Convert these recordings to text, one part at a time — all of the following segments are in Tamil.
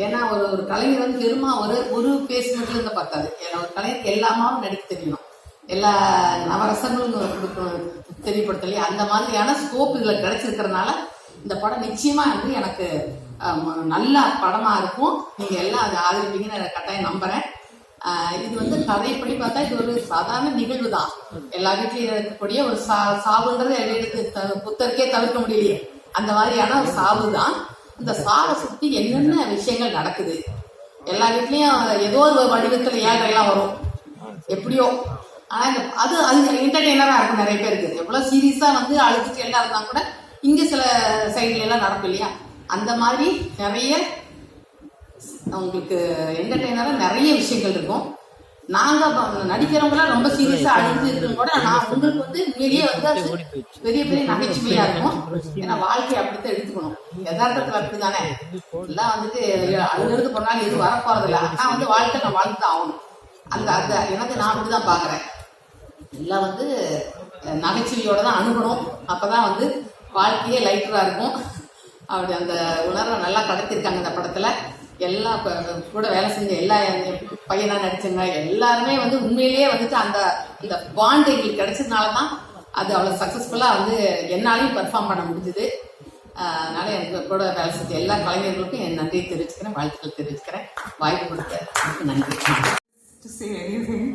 ஏன்னா ஒரு ஒரு கலைஞர் வந்து பெருமா ஒரு பேஸ் மட்டும் இருந்தால் பார்த்தாது. ஏன்னா ஒரு கலைஞருக்கு எல்லாமாவும் நடிக்க தெரியணும், எல்லா நவரசங்களும் தெரியப்படுத்தலையே. அந்த மாதிரியான ஸ்கோப் இதில் கிடைச்சிருக்கிறதுனால இந்த படம் நிச்சயமா வந்து எனக்கு நல்ல படமா இருக்கும். நீங்க எல்லாம் அதை ஆதரிப்பீங்கன்னு கட்டாயம் நம்புறேன். இது வந்து கதைப்படி பார்த்தா இது ஒரு சாதாரண நிகழ்வு தான். எல்லா வீட்லயும் இருக்கக்கூடிய ஒரு சாவுன்றது புத்தருக்கே தவிர்க்க முடியலையே, அந்த மாதிரியான ஒரு சாவு தான். இந்த சாவை சுற்றி என்னென்ன விஷயங்கள் நடக்குது, எல்லா வீட்லயும் ஏதோ ஒரு வடிவத்தில் ஏழையெல்லாம் வரும் எப்படியோ. ஆனால் அது என்டர்டெய்னராக இருக்கும் நிறைய பேருக்கு. எவ்வளோ சீரியஸாக வந்து அழுதுட்டு எல்லாம் இருந்தால் கூட இங்கே சில சைட்ல எல்லாம் நடக்கும் இல்லையா, அந்த மாதிரி நிறைய உங்களுக்கு என்டர்டெய்னராக நிறைய விஷயங்கள் இருக்கும். நாங்கள் நடிக்கிறவங்களாம் ரொம்ப சீரியஸாக அழுது இருக்குன்னு கூட நான் உங்களுக்கு வந்து உண்மையிலேயே வந்து அது பெரிய பெரிய நகைச்சுவையாக இருக்கும். ஏன்னா வாழ்க்கையை அப்படித்தான் எடுத்துக்கணும், யதார்த்தத்தில் அப்படி தானே. எல்லாம் வந்துட்டு அழுகிறது போனாலும் எதுவும் வரப்போறதில்லை. ஆனால் வந்து வாழ்க்கை நான் வாழ்ந்து தான் ஆகணும். அந்த எனக்கு நான் அப்படி தான் பார்க்குறேன். எல்லாம் வந்து நகைச்சுவையோடு தான் அணுகணும், அப்போ தான் வந்து வாழ்க்கையே லைட்டராக இருக்கும். அப்படி அந்த உணர்வை நல்லா கடத்திருக்காங்க இந்த படத்தில். எல்லா கூட வேலை செஞ்ச எல்லா பையனாக நடிச்சவங்க எல்லாருமே வந்து உண்மையிலேயே வந்துட்டு இந்த பாண்ட் எங்களுக்கு கிடைச்சதுனால தான் அது அவ்வளோ சக்ஸஸ்ஃபுல்லாக வந்து என்னாலையும் பெர்ஃபார்ம் பண்ண முடிஞ்சுது. அதனால எனக்கு கூட வேலை செஞ்ச எல்லா கலைஞர்களுக்கும் என் நன்றியை தெரிவிச்சுக்கிறேன், வாழ்த்துக்கள் தெரிவிச்சுக்கிறேன். வாய்ப்பு கொடுத்த நன்றி. To say anything.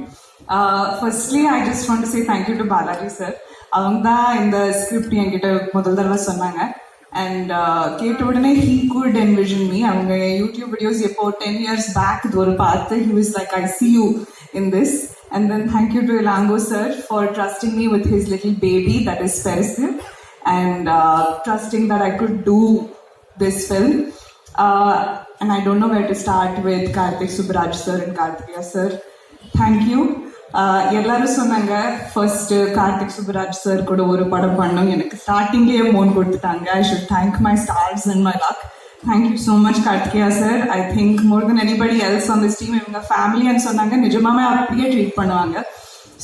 Firstly, I just want to say thank you to Balaji sir. அவங்க தான் இந்த ஸ்கிரிப்ட் என்கிட்ட முதல் தடவை சொன்னாங்க. அண்ட் கேட்ட உடனே he could envision me. அவங்க யூடியூப் வீடியோஸ் எப்போ 10 years back இது ஒரு பார்த்து he was like, I see you in this. And then thank you to Ilango sir for trusting me with his little baby that is Persil, and trusting that I could do this film. And I don't know where to start with Karthik Subbaraj sir and Karthikeya sir. Thank you. எல்லாரும் சொன்னாங்க ஃபர்ஸ்ட் கார்த்திக் சுப்பராஜ் சார் கூட ஒரு படம் பண்ணோம், எனக்கு ஸ்டார்டிங்லேயே மோன் கொடுத்துட்டாங்க. I should thank my stars and my luck. Thank you so much Karthikeya sir. I think more then anybody else on this team இவங்க ஃபேமிலின்னு சொன்னாங்க, நிஜமாவே அப்படியே ட்ரீட் பண்ணுவாங்க.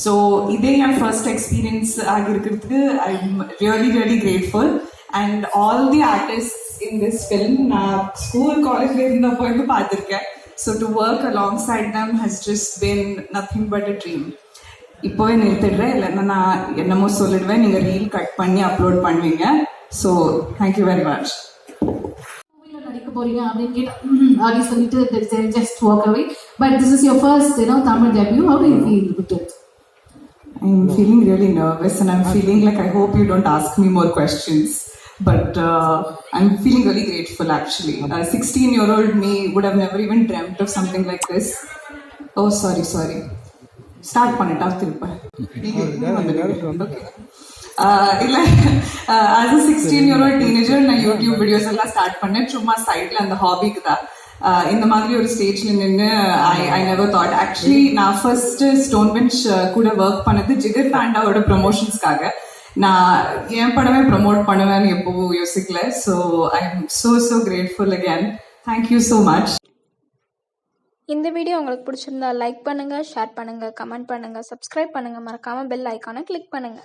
ஸோ இதே என் ஃபர்ஸ்ட் எக்ஸ்பீரியன்ஸ் ஆகியிருக்கிறதுக்கு I am really really grateful. And all the artist in this film நான் ஸ்கூல் காலேஜ்ல இருந்தப்போ இருந்து பார்த்துருக்கேன். So to work alongside them has just been nothing but a dream. இப்போவே நிறுத்திடுறேன், இல்லைன்னா நான் என்னமோ சொல்லிடுவேன், நீங்கள் ரீல் கட் பண்ணி அப்லோட் பண்ணுவீங்க. So thank you very much. நடிக்க போறீங்க அப்படின்னு கேட்டா அப்படி சொல்லிட்டு just walk away. But this is your first Tamil debut. How do you feel with it? I'm feeling really nervous and I'm feeling like I hope you don't ask me more questions. But I'm feeling really grateful actually. 16-year-old me would have never even dreamt of something like this. Oh, sorry. Start பண்ணிட்டா திருப்ப. இல்லை, as a 16-year-old teenager நான் யூடியூப் வீடியோஸ் எல்லாம் ஸ்டார்ட் பண்ணேன், சும்மா சைட்ல அந்த ஹாபிக்கு தான். இந்த மாதிரி ஒரு ஸ்டேஜ்ல நின்று ஐ நெவர் தாட். ஆக்சுவலி நான் ஃபர்ஸ்ட் ஸ்டோன் பெஞ்ச் கூட ஒர்க் பண்ணது ஜிகர் பாண்டாவோட ப்ரொமோஷன்ஸ்க்காக. நான் என் படமே ப்ரமோட் பண்ணுவேன்னு எப்பவும் யோசிக்கல. So I am so grateful again. Thank you so much. இந்த வீடியோ உங்களுக்கு பிடிச்சிருந்தா லைக் பண்ணுங்க, ஷேர் பண்ணுங்க, கமெண்ட் பண்ணுங்க, சப்ஸ்கிரைப் பண்ணுங்க, மறக்காம பெல் ஐக்கானை கிளிக் பண்ணுங்க.